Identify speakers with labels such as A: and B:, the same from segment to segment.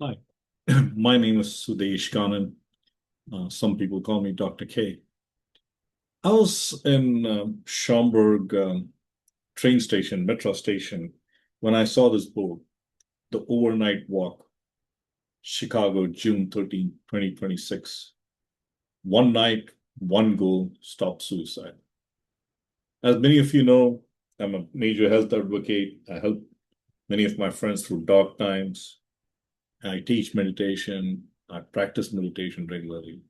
A: Hi, my name is Sudesh Kanan. Some people call me Dr. K. I was in Schaumburg train station, Metra station, when I saw this board, the overnight walk, Chicago, June 13, 2026. One night, one goal, stop suicide. As many of you know, I'm a major health advocate. I help many of my friends through dark times. I teach meditation. I practice meditation regularly.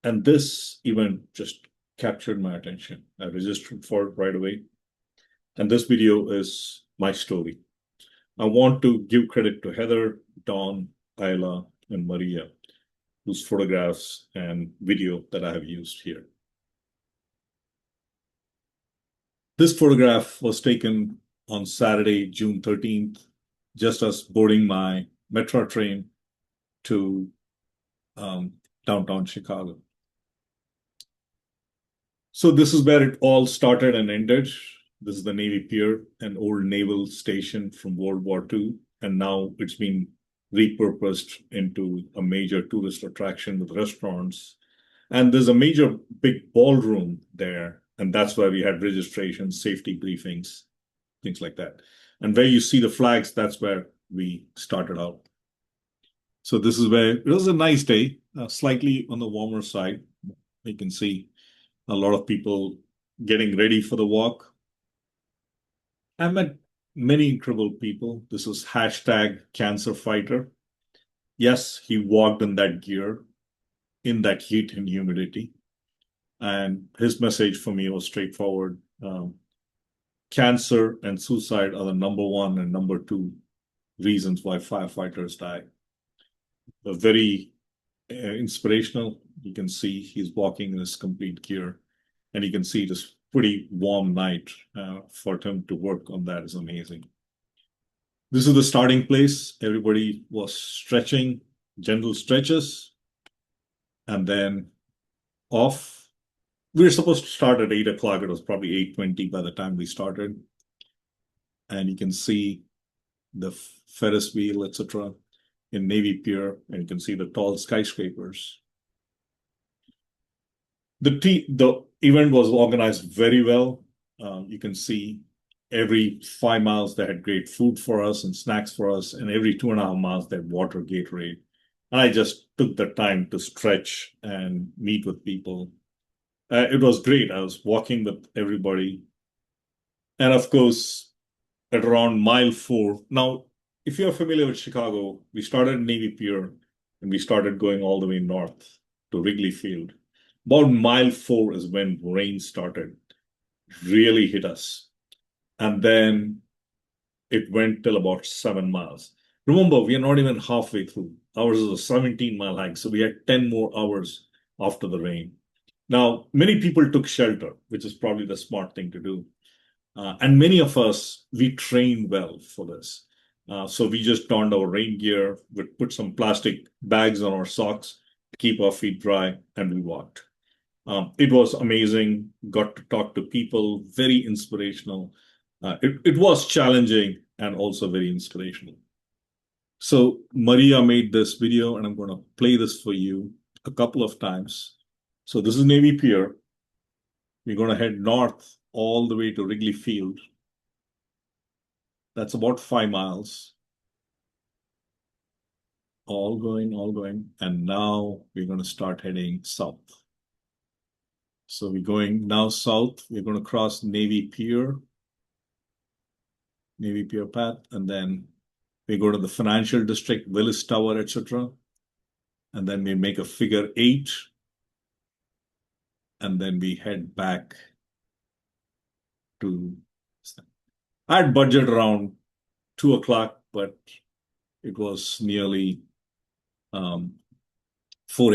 A: And this event just captured my attention. I registered for it right away. And this video is my story. I want to give credit to Heather, Dawn, Ayla, and Maria, whose photographs and video that I have used here. This photograph was taken on Saturday, June 13th, just as boarding my Metro train to downtown Chicago. So this is where it all started and ended. This is the Navy Pier, an old naval station from World War II, and now it's been repurposed into a major tourist attraction with restaurants. And there's a major big ballroom there, and that's where we had registrations, safety briefings, things like that. And where you see the flags, that's where we started out. So this is where it was a nice day, slightly on the warmer side. You can see a lot of people getting ready for the walk. I met many incredible people. This is hashtag cancer fighter. Yes, he walked in that gear, in that heat and humidity. And his message for me was straightforward. Cancer and suicide are the number one and number two reasons why firefighters die. Very inspirational. You can see he's walking in his complete gear, and you can see this pretty warm night. For him to work on that is amazing. This is the starting place. Everybody was stretching, gentle stretches, and then off. We were supposed to start at 8 o'clock. It was probably 8:20 by the time we started. And you can see the Ferris wheel, etc., in Navy Pier, and you can see the tall skyscrapers. The event was organized very well. You can see every 5 miles they had great food for us and snacks for us, and every 2.5 miles they had water, Gatorade. And I just took the time to stretch and meet with people. It was great. I was walking with everybody. And of course, at around mile 4. Now, if you're familiar with Chicago, we started in Navy Pier and we started going all the way north to Wrigley Field. About mile 4 is when rain started, really hit us. And then it went till about 7 miles. Remember, we are not even halfway through. Ours is a 17-mile hike, so we had 10 more hours after the rain. Now, many people took shelter, which is probably the smart thing to do. And many of us, we trained well for this. So we just donned our rain gear, we put some plastic bags on our socks to keep our feet dry, and we walked. It was amazing, got to talk to people, very inspirational. It was challenging and also very inspirational. So Maria made this video, and I'm going to play this for you a couple of times. So this is Navy Pier. We're going to head north all the way to Wrigley Field. That's about 5 miles. All going. And now we're going to start heading south. So we're going now south. We're going to cross Navy Pier path, and then we go to the financial district, Willis Tower, etc. And then we make a figure 8. And then we head back to, I had budget around 2 o'clock, but it was nearly 4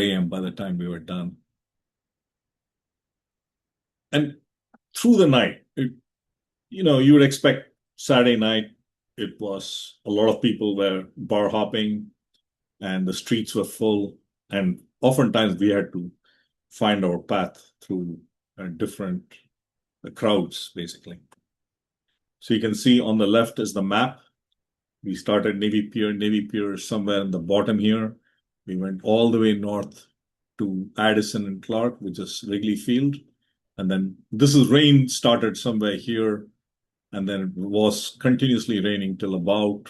A: a.m. by the time we were done. And through the night, you would expect Saturday night, it was a lot of people were bar hopping and the streets were full. And oftentimes we had to find our path through different crowds, basically. So you can see on the left is the map. We started Navy Pier somewhere in the bottom here. We went all the way north to Addison and Clark, which is Wrigley Field. And then rain started somewhere here, and then it was continuously raining till about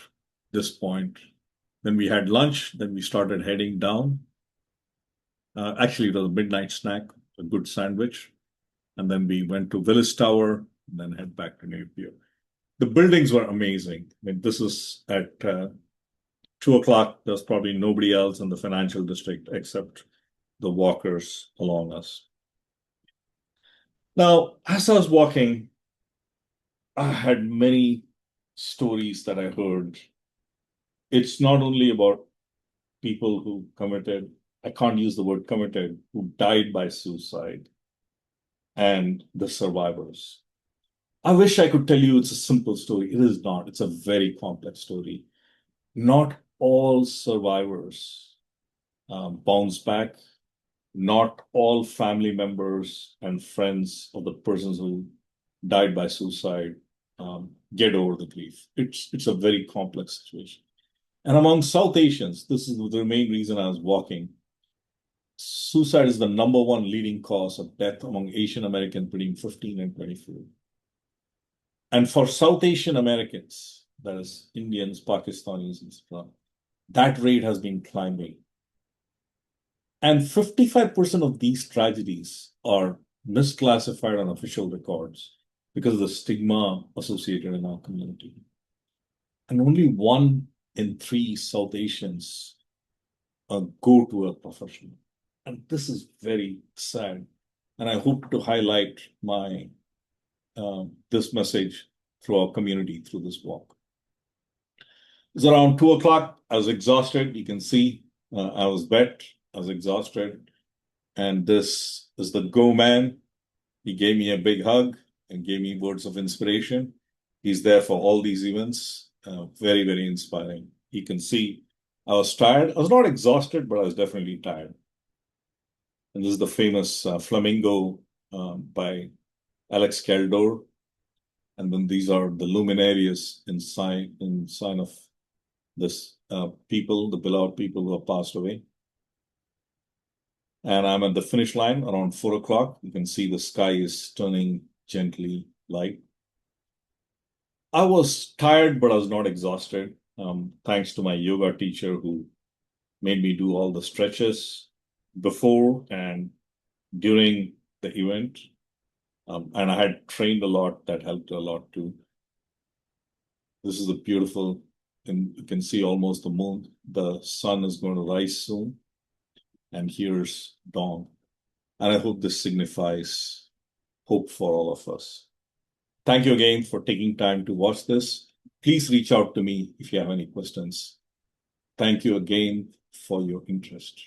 A: this point. Then we had lunch, then we started heading down. Actually, it was a midnight snack, a good sandwich. And then we went to Willis Tower, and then head back to Navy Pier. The buildings were amazing. I mean, this is at 2 o'clock. There's probably nobody else in the financial district except the walkers along us. Now, as I was walking, I had many stories that I heard. It's not only about people who committed, I can't use the word committed, who died by suicide, and the survivors. I wish I could tell you it's a simple story. It is not. It's a very complex story. Not all survivors bounce back. Not all family members and friends of the persons who died by suicide get over the grief. It's a very complex situation. And among South Asians, this is the main reason I was walking. Suicide is the number one leading cause of death among Asian Americans between 15 and 24. And for South Asian Americans, that is Indians, Pakistanis, and so on, that rate has been climbing. And 55% of these tragedies are misclassified on official records because of the stigma associated in our community. And only 1 in 3 South Asians go to a professional. And this is very sad. And I hope to highlight this message through our community through this walk. It's around 2 o'clock. I was exhausted. You can see I was wet. I was exhausted. And this is the Go Man. He gave me a big hug and gave me words of inspiration. He's there for all these events. Very, very inspiring. You can see I was tired. I was not exhausted, but I was definitely tired. And this is the famous Flamingo by Alex Caldor. And then these are the luminarias in sign of this people, the beloved people who have passed away. And I'm at the finish line around 4 o'clock. You can see the sky is turning gently light. I was tired, but I was not exhausted. Thanks to my yoga teacher who made me do all the stretches before and during the event. And I had trained a lot. That helped a lot too. This is a beautiful, and you can see almost the moon. The sun is going to rise soon. And here's dawn. And I hope this signifies hope for all of us. Thank you again for taking time to watch this. Please reach out to me if you have any questions. Thank you again for your interest.